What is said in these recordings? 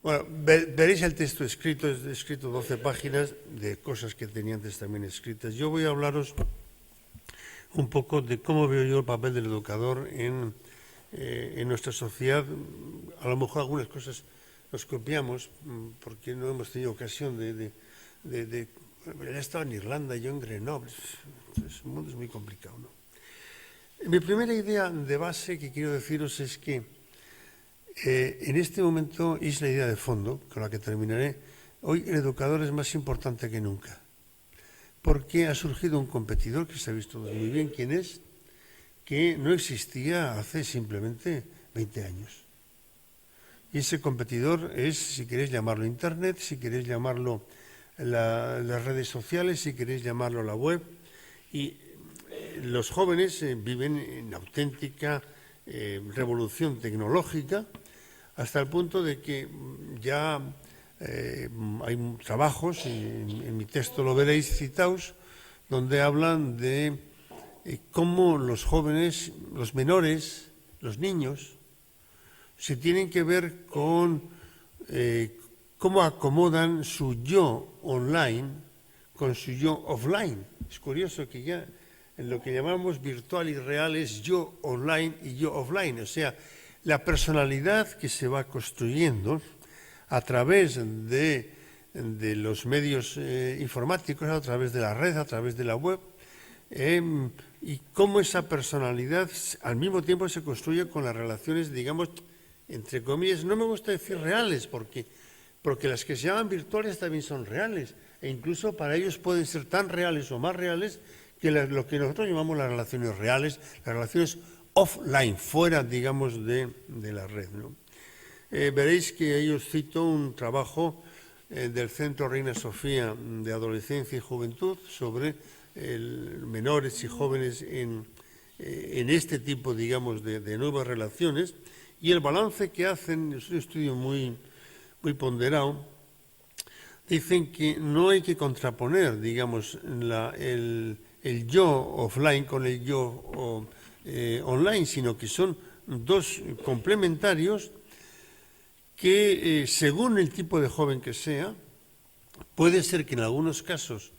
Bueno, veréis el texto escrito, es escrito 12 páginas de cosas que tenía antes también escritas. Yo voy a hablaros un poco de cómo veo yo el papel del educador en nuestra sociedad. A lo mejor algunas cosas nos copiamos porque no hemos tenido ocasión de bueno, ya estaba en Irlanda, yo en Grenoble. El mundo es muy complicado, ¿no? Mi primera idea de base que quiero deciros es que en este momento, y es la idea de fondo con la que terminaré, hoy el educador es más importante que nunca, porque ha surgido un competidor que sabéis todos muy bien quién es, que no existía hace simplemente 20 años. Y ese competidor es, si queréis llamarlo Internet, si queréis llamarlo las redes sociales, si queréis llamarlo la web, y los jóvenes viven en auténtica revolución tecnológica, hasta el punto de que ya hay trabajos, en mi texto lo veréis citados, donde hablan de cómo los jóvenes, los menores, los niños, se tienen que ver con cómo acomodan su yo online con su yo offline. Es curioso que ya en lo que llamamos virtual y real es yo online y yo offline, o sea, la personalidad que se va construyendo a través de los medios informáticos, a través de la red, a través de la web, y cómo esa personalidad al mismo tiempo se construye con las relaciones, digamos, entre comillas, no me gusta decir reales, porque las que se llaman virtuales también son reales, e incluso para ellos pueden ser tan reales o más reales que lo que nosotros llamamos las relaciones reales, las relaciones offline, fuera, digamos, de la red, ¿no? Veréis que ahí os cito un trabajo del Centro Reina Sofía de Adolescencia y Juventud sobre menores y jóvenes en este tipo, digamos, de nuevas relaciones, y el balance que hacen es un estudio muy ponderado. Dicen que no hay que contraponer, digamos, el yo offline con el yo online, sino que son dos complementarios que, según el tipo de joven que sea, puede ser que en algunos casos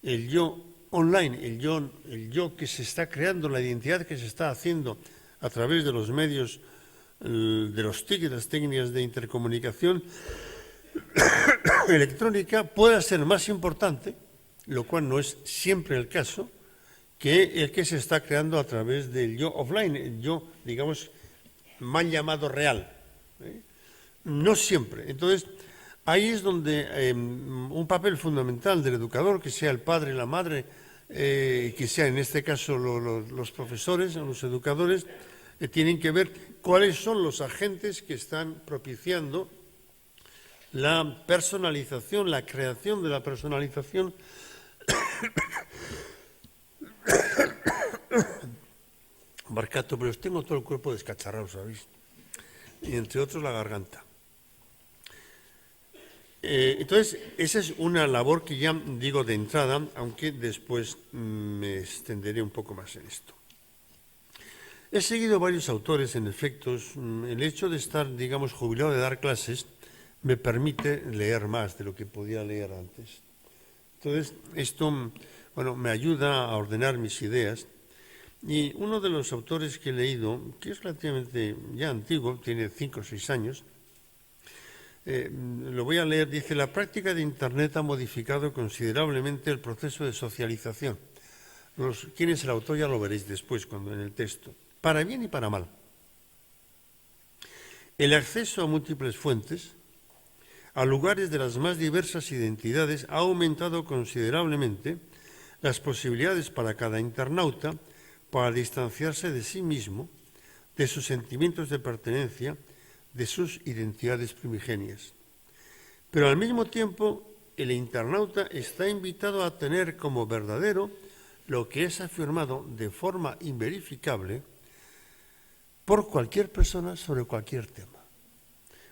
el yo online, el yo que se está creando, la identidad que se está haciendo a través de los medios, de los TIC, de las técnicas de intercomunicación electrónica, pueda ser más importante, lo cual no es siempre el caso, que el que se está creando a través del yo offline, el yo, digamos, mal llamado real. No siempre. Entonces, ahí es donde un papel fundamental del educador, que sea el padre, la madre, que sea en este caso los profesores, los educadores, tienen que ver cuáles son los agentes que están propiciando la personalización, la creación de la personalización Marcato, pero tengo todo el cuerpo descacharrado, ¿sabéis? Y entre otros la garganta. Entonces, esa es una labor que ya digo de entrada, aunque después me extenderé un poco más en esto. He seguido varios autores, en efectos. El hecho de estar, digamos, jubilado de dar clases me permite leer más de lo que podía leer antes. Entonces, esto, bueno, me ayuda a ordenar mis ideas. Y uno de los autores que he leído, que es relativamente ya antiguo, tiene 5 o 6 años, lo voy a leer, dice: la práctica de Internet ha modificado considerablemente el proceso de socialización. ¿Quién es el autor? Ya lo veréis después cuando en el texto. Para bien y para mal. El acceso a múltiples fuentes, a lugares de las más diversas identidades, ha aumentado considerablemente las posibilidades para cada internauta para distanciarse de sí mismo, de sus sentimientos de pertenencia, de sus identidades primigenias. Pero al mismo tiempo, el internauta está invitado a tener como verdadero lo que es afirmado de forma inverificable por cualquier persona sobre cualquier tema.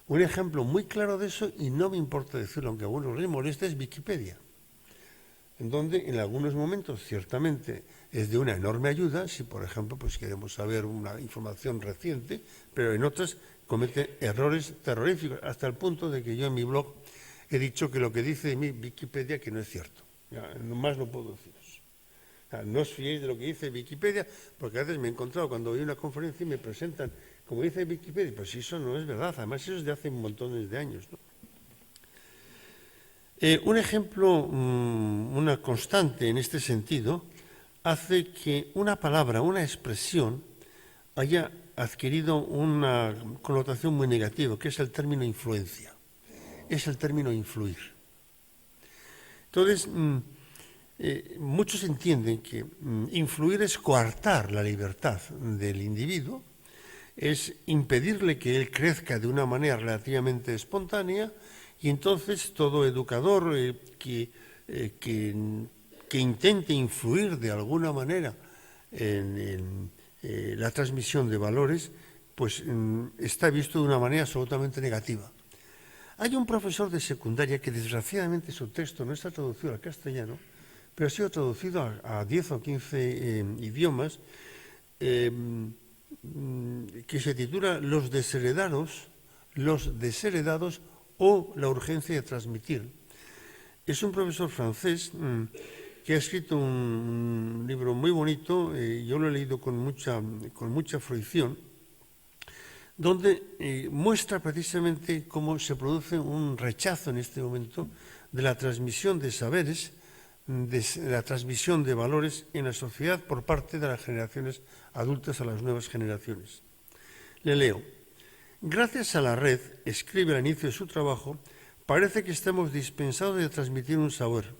Un ejemplo muy claro de eso, y no me importa decirlo, aunque a algunos les moleste, es Wikipedia. en donde en algunos momentos ciertamente es de una enorme ayuda, si por ejemplo pues queremos saber una información reciente, pero en otras comete errores terroríficos, hasta el punto de que yo en mi blog he dicho que lo que dice mi Wikipedia que no es cierto. Ya, más no puedo deciros. O sea, no os fiéis de lo que dice Wikipedia, porque a veces me he encontrado cuando voy a una conferencia y me presentan, como dice Wikipedia, pues eso no es verdad, además eso es de hace montones de años, ¿no? Un ejemplo, una constante en este sentido, hace que una palabra, una expresión, haya adquirido una connotación muy negativa, que es el término influencia, es el término influir. Entonces, muchos entienden que influir es coartar la libertad del individuo, es impedirle que él crezca de una manera relativamente espontánea, y entonces todo educador que intente influir de alguna manera en la transmisión de valores, pues está visto de una manera absolutamente negativa. Hay un profesor de secundaria que desgraciadamente su texto no está traducido al castellano, pero ha sido traducido a 10 o 15 idiomas, que se titula Los desheredados o la urgencia de transmitir. Es un profesor francés que ha escrito un libro muy bonito, yo lo he leído con mucha fruición, donde muestra precisamente cómo se produce un rechazo en este momento de la transmisión de saberes, de la transmisión de valores en la sociedad por parte de las generaciones adultas a las nuevas generaciones. Le leo. Gracias a la red, escribe al inicio de su trabajo, parece que estamos dispensados de transmitir un saber.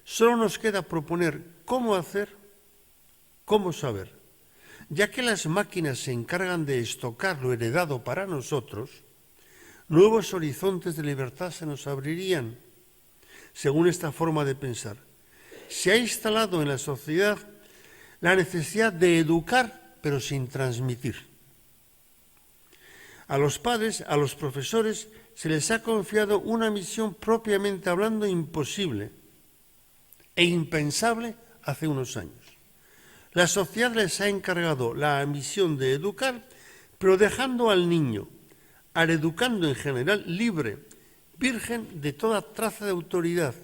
Solo nos queda proponer cómo hacer, cómo saber. Ya que las máquinas se encargan de estocar lo heredado para nosotros, nuevos horizontes de libertad se nos abrirían. Según esta forma de pensar, se ha instalado en la sociedad la necesidad de educar, pero sin transmitir. A los padres, a los profesores, se les ha confiado una misión propiamente hablando imposible e impensable hace unos años. La sociedad les ha encargado la misión de educar, pero dejando al niño, al educando en general, libre, virgen de toda traza de autoridad,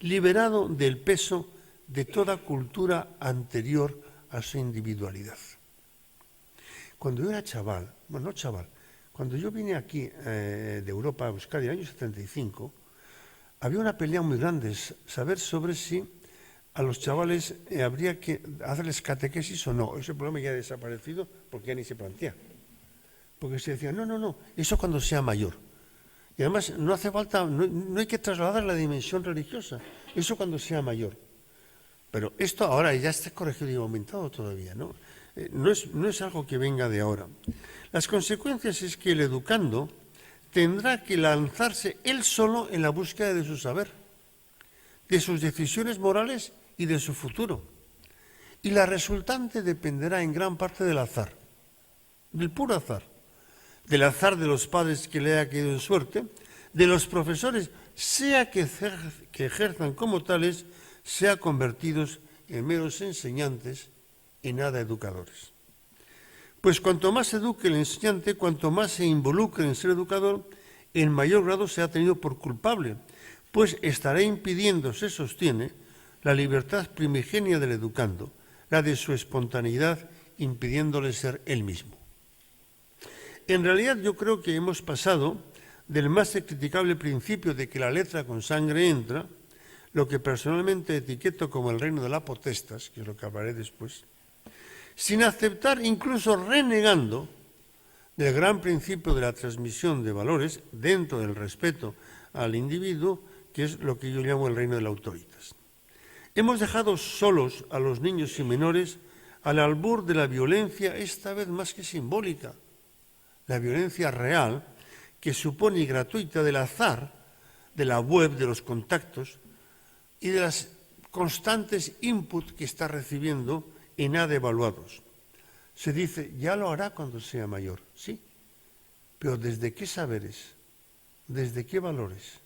liberado del peso de toda cultura anterior a su individualidad. Cuando yo era chaval, bueno, no chaval, cuando yo vine aquí de Europa a Euskadi en el año 75, había una pelea muy grande, saber sobre si a los chavales habría que hacerles catequesis o no. Ese problema ya ha desaparecido porque ya ni se plantea. Porque se decía, no, eso cuando sea mayor. Y además no hace falta, no hay que trasladar la dimensión religiosa, eso cuando sea mayor. Pero esto ahora ya está corregido y aumentado todavía, ¿no? No es algo que venga de ahora. Las consecuencias es que el educando tendrá que lanzarse él solo en la búsqueda de su saber, de sus decisiones morales y de su futuro. Y la resultante dependerá en gran parte del azar, del puro azar, del azar de los padres que le haya caído en suerte, de los profesores, sea que ejerzan como tales, sea convertidos en meros enseñantes y nada educadores. Pues cuanto más eduque el enseñante, cuanto más se involucre en ser educador, en mayor grado se ha tenido por culpable, pues estará impidiendo, se sostiene, la libertad primigenia del educando, la de su espontaneidad, impidiéndole ser él mismo. En realidad yo creo que hemos pasado del más criticable principio de que la letra con sangre entra, lo que personalmente etiqueto como el reino de la potestas, que es lo que hablaré después, sin aceptar, incluso renegando, del gran principio de la transmisión de valores dentro del respeto al individuo, que es lo que yo llamo el reino de la autoritas. Hemos dejado solos a los niños y menores al albur de la violencia, esta vez más que simbólica, la violencia real, que supone y gratuita del azar, de la web, de los contactos y de las constantes inputs que está recibiendo y nada evaluados. Se dice, ya lo hará cuando sea mayor, sí, pero ¿desde qué saberes? ¿Desde qué valores?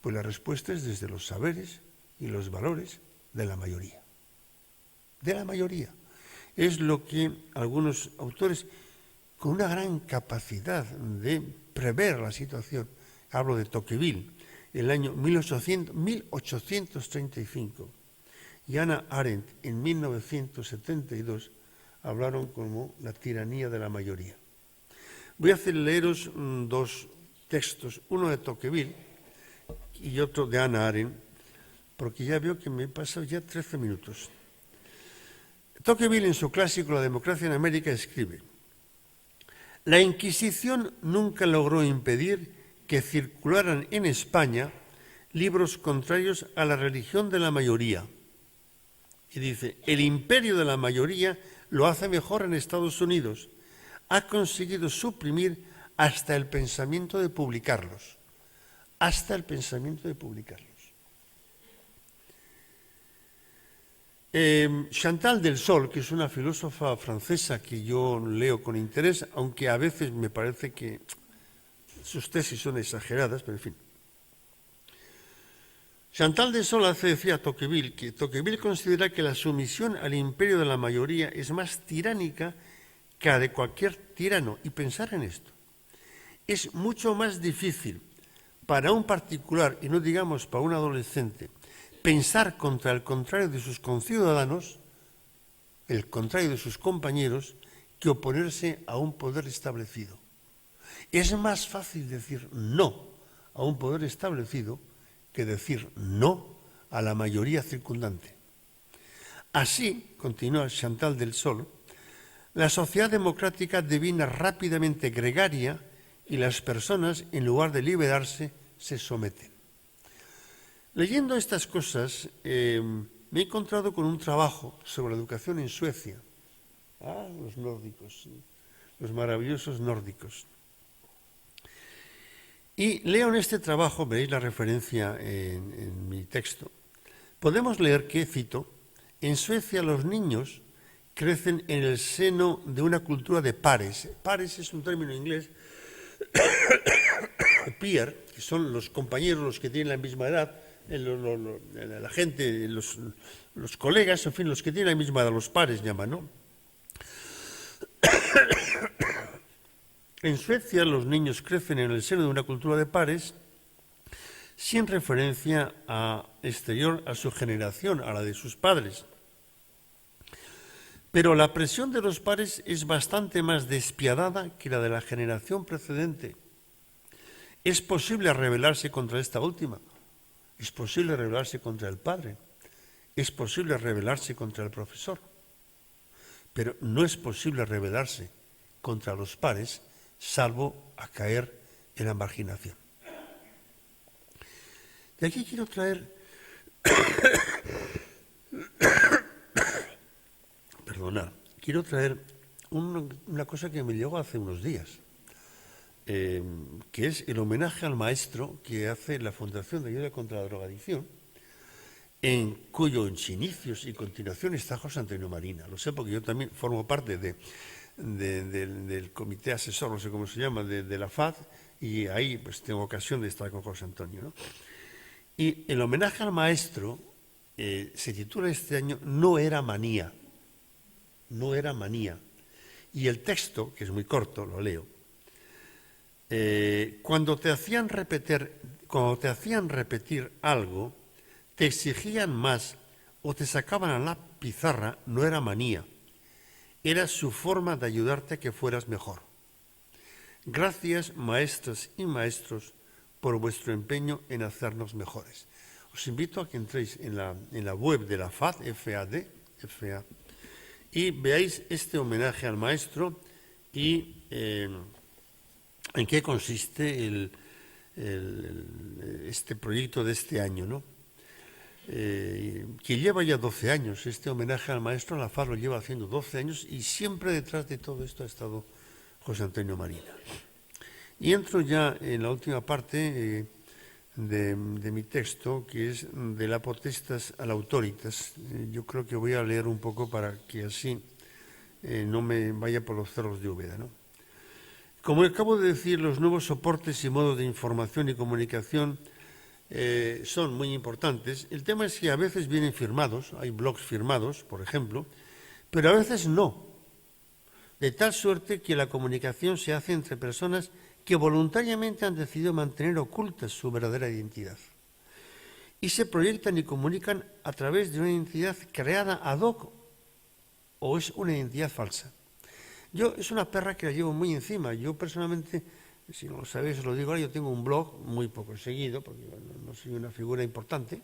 Pues la respuesta es desde los saberes y los valores de la mayoría. De la mayoría. Es lo que algunos autores, con una gran capacidad de prever la situación, hablo de Tocqueville, el año 1835, y Hannah Arendt en 1972, hablaron como la tiranía de la mayoría. Voy a leeros dos textos, uno de Tocqueville y otro de Hannah Arendt, porque ya veo que me he pasado ya 13 minutos. Tocqueville, en su clásico La democracia en América, escribe: la Inquisición nunca logró impedir que circularan en España libros contrarios a la religión de la mayoría. Y dice, el imperio de la mayoría lo hace mejor en Estados Unidos. Ha conseguido suprimir hasta el pensamiento de publicarlos. Hasta el pensamiento de publicarlos. Chantal del Sol, que es una filósofa francesa que yo leo con interés, aunque a veces me parece que sus tesis son exageradas, pero en fin. Chantal del Sol decía a Tocqueville que Tocqueville considera que la sumisión al imperio de la mayoría es más tiránica que la de cualquier tirano. Y pensar en esto. Es mucho más difícil para un particular, y no digamos para un adolescente, pensar contra el contrario de sus conciudadanos, el contrario de sus compañeros, que oponerse a un poder establecido. Es más fácil decir no a un poder establecido que decir no a la mayoría circundante. Así, continúa Chantal del Sol, la sociedad democrática devina rápidamente gregaria y las personas, en lugar de liberarse, se someten. Leyendo estas cosas, me he encontrado con un trabajo sobre la educación en Suecia. Los nórdicos, los maravillosos nórdicos. Y leo en este trabajo, veréis la referencia en mi texto, podemos leer que, cito, en Suecia los niños crecen en el seno de una cultura de pares. Pares es un término inglés, peer, que son los compañeros, los que tienen la misma edad, la gente, los colegas, en fin, los que tienen la misma edad, los pares llaman, ¿no? En Suecia los niños crecen en el seno de una cultura de pares sin referencia exterior a su generación, a la de sus padres. Pero la presión de los pares es bastante más despiadada que la de la generación precedente. Es posible rebelarse contra esta última. Es posible rebelarse contra el padre. Es posible rebelarse contra el profesor. Pero no es posible rebelarse contra los pares, salvo a caer en la marginación. De aquí quiero traer, quiero traer una cosa que me llegó hace unos días, que es el homenaje al maestro que hace la Fundación de Ayuda contra la Drogadicción, en cuyos inicios y continuación está José Antonio Marina. Lo sé porque yo también formo parte del comité asesor, no sé cómo se llama, de la FAD, y ahí pues tengo ocasión de estar con José Antonio, ¿no? Y el homenaje al maestro se titula este año No era manía. No era manía. Y el texto, que es muy corto, lo leo. Cuando te hacían repetir algo, te exigían más o te sacaban a la pizarra, no era manía. Era su forma de ayudarte a que fueras mejor. Gracias, maestras y maestros, por vuestro empeño en hacernos mejores. Os invito a que entréis en la web de la FAD, FAD, y veáis este homenaje al maestro y en qué consiste este proyecto de este año, ¿no? Que lleva ya 12 años. Este homenaje al maestro, la FAD lo lleva haciendo 12 años y siempre detrás de todo esto ha estado José Antonio Marina. Y entro ya en la última parte de mi texto, que es de la potestas a la autoritas. Yo creo que voy a leer un poco para que así no me vaya por los cerros de Úbeda, ¿no? Como acabo de decir, los nuevos soportes y modos de información y comunicación son muy importantes. El tema es que a veces vienen firmados, hay blogs firmados, por ejemplo, pero a veces no, de tal suerte que la comunicación se hace entre personas que voluntariamente han decidido mantener oculta su verdadera identidad y se proyectan y comunican a través de una identidad creada ad hoc o es una identidad falsa. Es una perra que la llevo muy encima. Yo personalmente, si no lo sabéis, os lo digo ahora, yo tengo un blog muy poco seguido, porque no soy una figura importante,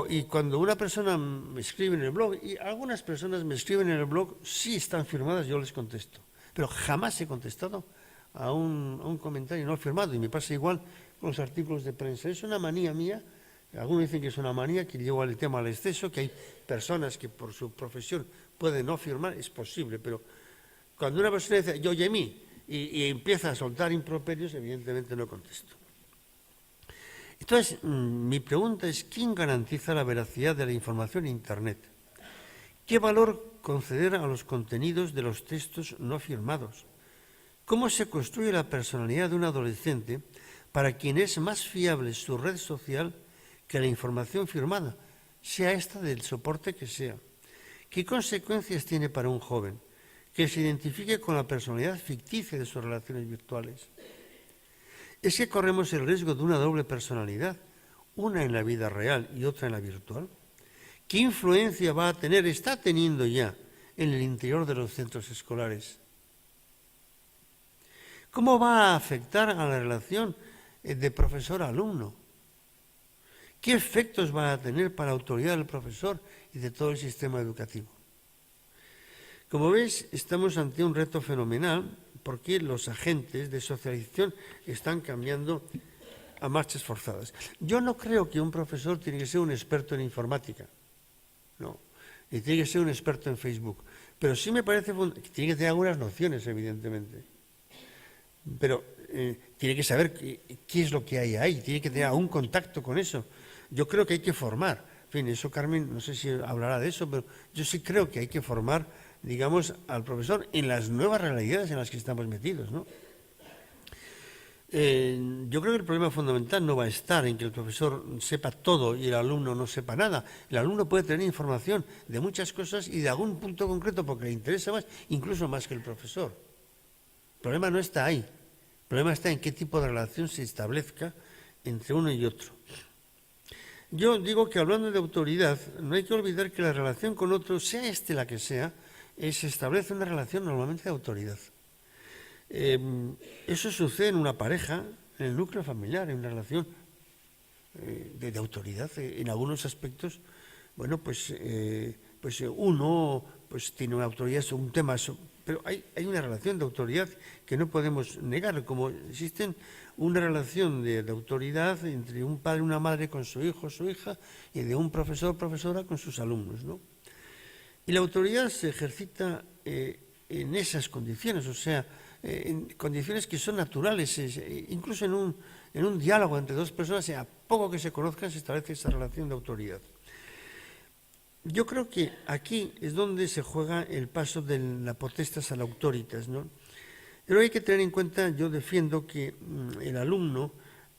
y cuando una persona me escribe en el blog, y algunas personas me escriben en el blog, sí están firmadas, yo les contesto. Pero jamás he contestado a un comentario no firmado, y me pasa igual con los artículos de prensa. Es una manía mía, algunos dicen que es una manía, que llevo el tema al exceso, que hay personas que por su profesión pueden no firmar, es posible, pero cuando una persona dice, yo oye mí, y empieza a soltar improperios, evidentemente no contesto. Entonces, mi pregunta es, ¿quién garantiza la veracidad de la información en Internet? ¿Qué valor conceder a los contenidos de los textos no firmados? ¿Cómo se construye la personalidad de un adolescente para quien es más fiable su red social que la información firmada, sea esta del soporte que sea? ¿Qué consecuencias tiene para un joven que se identifique con la personalidad ficticia de sus relaciones virtuales? ¿Es que corremos el riesgo de una doble personalidad, una en la vida real y otra en la virtual? ¿Qué influencia va a tener, está teniendo ya, en el interior de los centros escolares? ¿Cómo va a afectar a la relación de profesor-alumno? ¿Qué efectos va a tener para la autoridad del profesor y de todo el sistema educativo? Como veis, estamos ante un reto fenomenal porque los agentes de socialización están cambiando a marchas forzadas. Yo no creo que un profesor tiene que ser un experto en informática, no, ni tiene que ser un experto en Facebook, pero sí me parece que tiene que tener algunas nociones, evidentemente, pero tiene que saber qué es lo que hay ahí, tiene que tener algún contacto con eso. Yo creo que hay que formar, en fin, eso Carmen, no sé si hablará de eso, pero yo sí creo que hay que formar, digamos, al profesor en las nuevas realidades en las que estamos metidos, ¿no? Yo creo que el problema fundamental no va a estar en que el profesor sepa todo y el alumno no sepa nada. El alumno puede tener información de muchas cosas y de algún punto concreto porque le interesa más, incluso más que el profesor. El problema no está ahí. El problema está en qué tipo de relación se establezca entre uno y otro. Yo digo que hablando de autoridad, no hay que olvidar que la relación con otro, sea la que sea, se establece una relación normalmente de autoridad. Eso sucede en una pareja, en el núcleo familiar, en una relación de autoridad. En algunos aspectos, bueno, pues uno tiene una autoridad sobre un tema, pero hay una relación de autoridad que no podemos negar, como existen una relación de autoridad entre un padre y una madre con su hijo o su hija y de un profesor o profesora con sus alumnos, ¿no? Y la autoridad se ejercita en esas condiciones, o sea, en condiciones que son naturales, incluso en un diálogo entre dos personas, a poco que se conozcan, se establece esa relación de autoridad. Yo creo que aquí es donde se juega el paso de la potestas a la autoritas, ¿no? Pero hay que tener en cuenta, yo defiendo que el alumno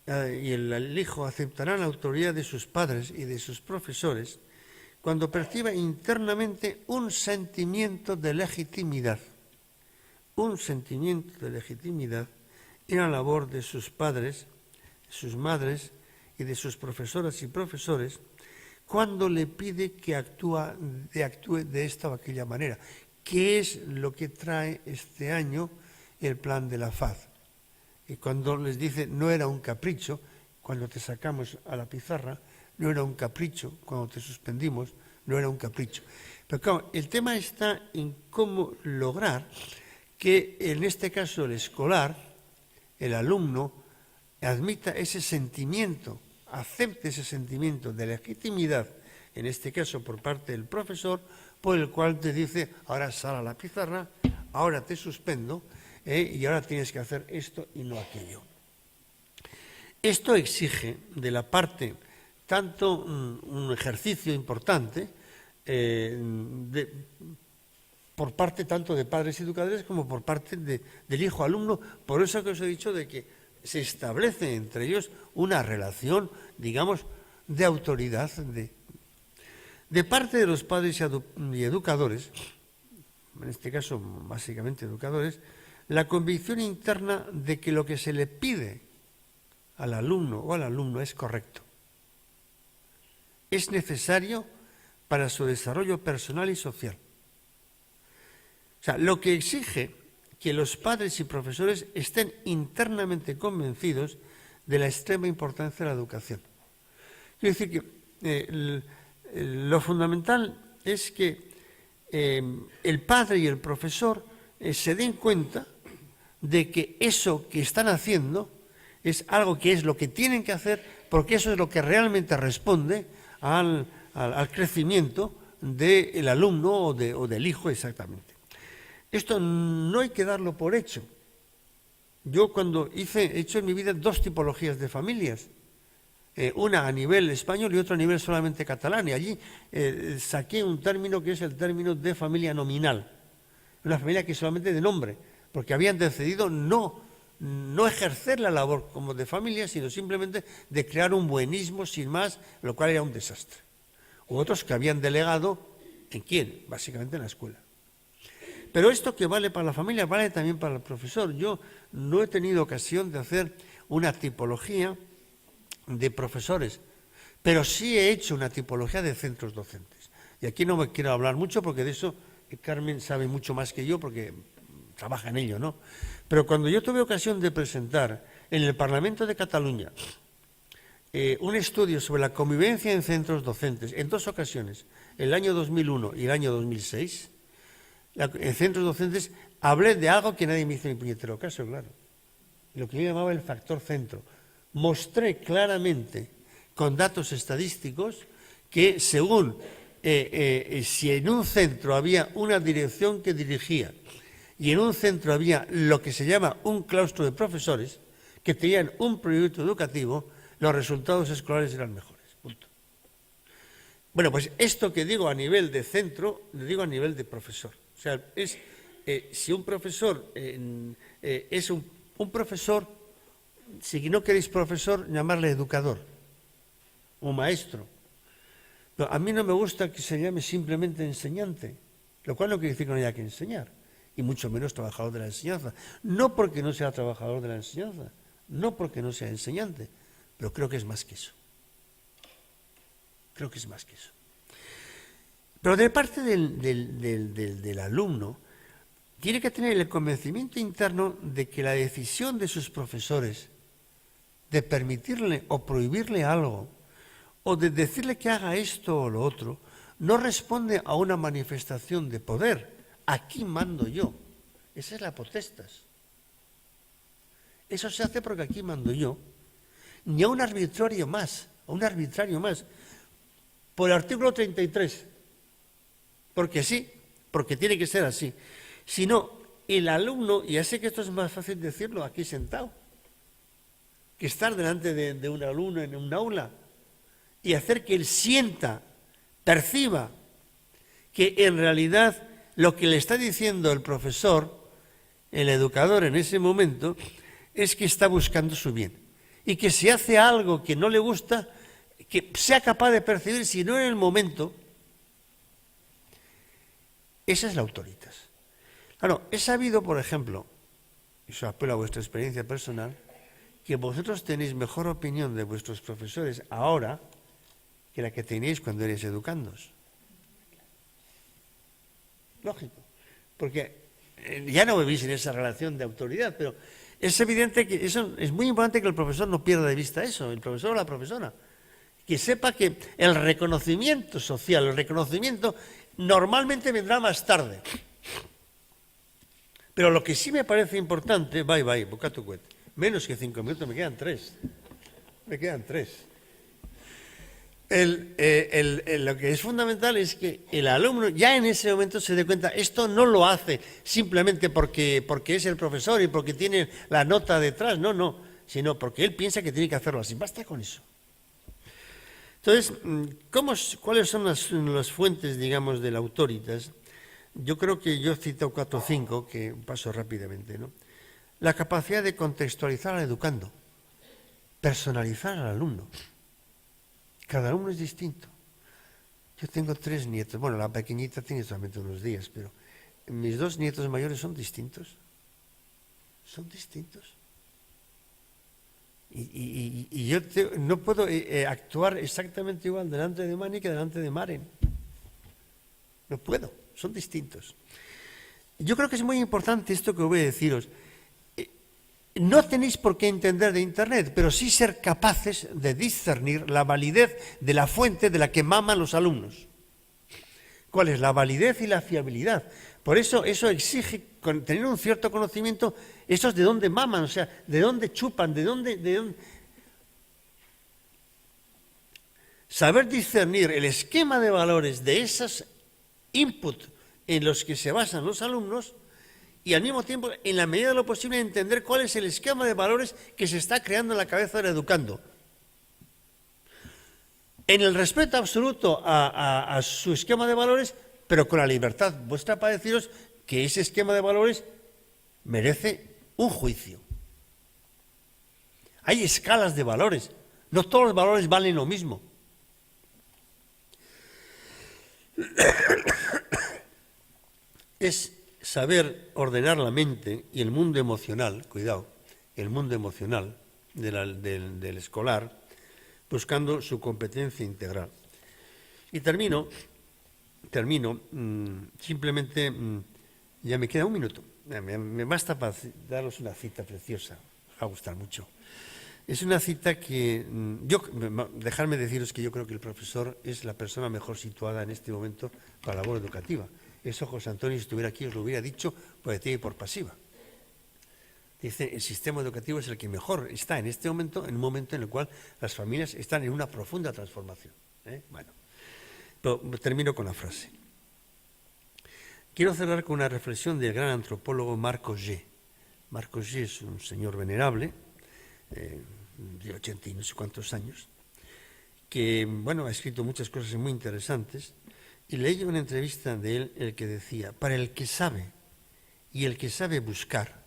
y el hijo aceptarán la autoridad de sus padres y de sus profesores cuando perciba internamente un sentimiento de legitimidad en la labor de sus padres, sus madres y de sus profesoras y profesores cuando le pide que actúe de esta o aquella manera. ¿Qué es lo que trae este año el plan de la FAD? Y cuando les dice, no era un capricho, cuando te sacamos a la pizarra, no era un capricho, cuando te suspendimos, no era un capricho. Pero claro, el tema está en cómo lograr que en este caso el escolar, el alumno, admita ese sentimiento, acepte ese sentimiento de legitimidad, en este caso por parte del profesor, por el cual te dice, ahora sal a la pizarra, ahora te suspendo, y ahora tienes que hacer esto y no aquello. Esto exige de la parte tanto un ejercicio importante por parte tanto de padres y educadores como por parte del hijo alumno. Por eso que os he dicho de que se establece entre ellos una relación, digamos, de autoridad, de parte de los padres y educadores, en este caso básicamente educadores, la convicción interna de que lo que se le pide al alumno o al alumno es correcto, es necesario para su desarrollo personal y social. O sea, lo que exige que los padres y profesores estén internamente convencidos de la extrema importancia de la educación. Quiero decir que lo fundamental es que el padre y el profesor se den cuenta de que eso que están haciendo es algo que es lo que tienen que hacer, porque eso es lo que realmente responde al crecimiento del alumno o del hijo exactamente. Esto no hay que darlo por hecho. Yo cuando he hecho en mi vida dos tipologías de familias, una a nivel español y otra a nivel solamente catalán, y allí saqué un término que es el término de familia nominal, una familia que es solamente de nombre, porque habían decidido no ejercer la labor como de familia, sino simplemente de crear un buenismo sin más, lo cual era un desastre. U otros que habían delegado, ¿en quién? Básicamente en la escuela. Pero esto que vale para la familia, vale también para el profesor. Yo no he tenido ocasión de hacer una tipología de profesores, pero sí he hecho una tipología de centros docentes. Y aquí no me quiero hablar mucho porque de eso Carmen sabe mucho más que yo porque trabaja en ello, ¿no? Pero cuando yo tuve ocasión de presentar en el Parlamento de Cataluña un estudio sobre la convivencia en centros docentes, en dos ocasiones, el año 2001 y el año 2006, en centros docentes hablé de algo que nadie me hizo ni puñetero caso, claro, lo que yo llamaba el factor centro. Mostré claramente, con datos estadísticos, que según si en un centro había una dirección que dirigía y en un centro había lo que se llama un claustro de profesores que tenían un proyecto educativo, los resultados escolares eran mejores. Punto. Bueno, pues esto que digo a nivel de centro, lo digo a nivel de profesor. O sea, si un profesor es un profesor, si no queréis profesor, llamarle educador o maestro. Pero a mí no me gusta que se llame simplemente enseñante, lo cual no quiere decir que no haya que enseñar, y mucho menos trabajador de la enseñanza. No porque no sea trabajador de la enseñanza, no porque no sea enseñante, pero creo que es más que eso. Creo que es más que eso. Pero de parte del alumno, tiene que tener el convencimiento interno de que la decisión de sus profesores de permitirle o prohibirle algo, o de decirle que haga esto o lo otro, no responde a una manifestación de poder. Aquí mando yo. Esa es la potestas. Eso se hace porque aquí mando yo. Ni a un arbitrario más, por el artículo 33. Porque sí, porque tiene que ser así. Sino el alumno, y ya sé que esto es más fácil decirlo aquí sentado, que estar delante de un alumno en un aula y hacer que él sienta, perciba que en realidad lo que le está diciendo el profesor, el educador en ese momento, es que está buscando su bien. Y que si hace algo que no le gusta, que sea capaz de percibir, si no en el momento. Esa es la autoritas. Claro, he sabido, por ejemplo, y eso apelo a vuestra experiencia personal, que vosotros tenéis mejor opinión de vuestros profesores ahora que la que teníais cuando erais educandos. Lógico, porque ya no vivís en esa relación de autoridad, pero es evidente que eso es muy importante que el profesor no pierda de vista eso, el profesor o la profesora, que sepa que el reconocimiento social, el reconocimiento normalmente vendrá más tarde. Pero lo que sí me parece importante, bocato cuet, menos que 5 minutos, me quedan 3. Lo que es fundamental es que el alumno ya en ese momento se dé cuenta, esto no lo hace simplemente porque es el profesor y porque tiene la nota detrás, no, sino porque él piensa que tiene que hacerlo así, basta con eso. Entonces, ¿cuáles son las fuentes, digamos, de la autoritas? Yo creo que yo he citado 4 o 5, que paso rápidamente, ¿no? la capacidad de contextualizar al educando, personalizar al alumno. Cada uno es distinto. Yo tengo 3 nietos, bueno, la pequeñita tiene solamente unos días, pero mis 2 nietos mayores son distintos. Son distintos. Y yo no puedo actuar exactamente igual delante de Mani que delante de Maren. No puedo, son distintos. Yo creo que es muy importante esto que voy a deciros. No tenéis por qué entender de Internet, pero sí ser capaces de discernir la validez de la fuente de la que maman los alumnos. ¿Cuál es la validez y la fiabilidad? Por eso exige tener un cierto conocimiento, eso es de dónde maman, o sea, de dónde chupan, de dónde... Saber discernir el esquema de valores de esos inputs en los que se basan los alumnos y al mismo tiempo, en la medida de lo posible, entender cuál es el esquema de valores que se está creando en la cabeza del educando. En el respeto absoluto a su esquema de valores, pero con la libertad vuestra para deciros que ese esquema de valores merece un juicio. Hay escalas de valores, no todos los valores valen lo mismo. Es saber ordenar la mente y el mundo emocional, cuidado, el mundo emocional del escolar, buscando su competencia integral. Y termino simplemente, ya me queda un minuto, me basta para daros una cita preciosa, os va a gustar mucho. Es una cita que, dejadme deciros que yo creo que el profesor es la persona mejor situada en este momento para la labor educativa. Eso José Antonio, si estuviera aquí, os lo hubiera dicho por activa y por pasiva. Dice, el sistema educativo es el que mejor está en este momento, en un momento en el cual las familias están en una profunda transformación. Bueno, pero termino con la frase. Quiero cerrar con una reflexión del gran antropólogo Marc Augé. Marc Augé es un señor venerable, de 80 y no sé cuántos años, que, bueno, ha escrito muchas cosas muy interesantes, y leí una entrevista de él, el que decía, para el que sabe y el que sabe buscar,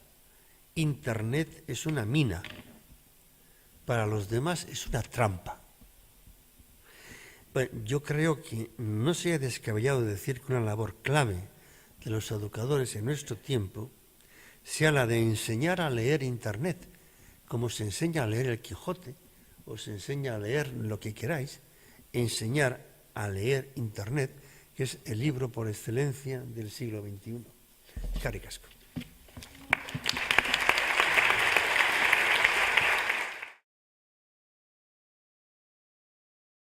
Internet es una mina, para los demás es una trampa. Bueno, yo creo que no sería descabellado decir que una labor clave de los educadores en nuestro tiempo sea la de enseñar a leer Internet, como se enseña a leer el Quijote, o se enseña a leer lo que queráis, enseñar a leer Internet, que es el libro por excelencia del siglo XXI. Eskerrik asko.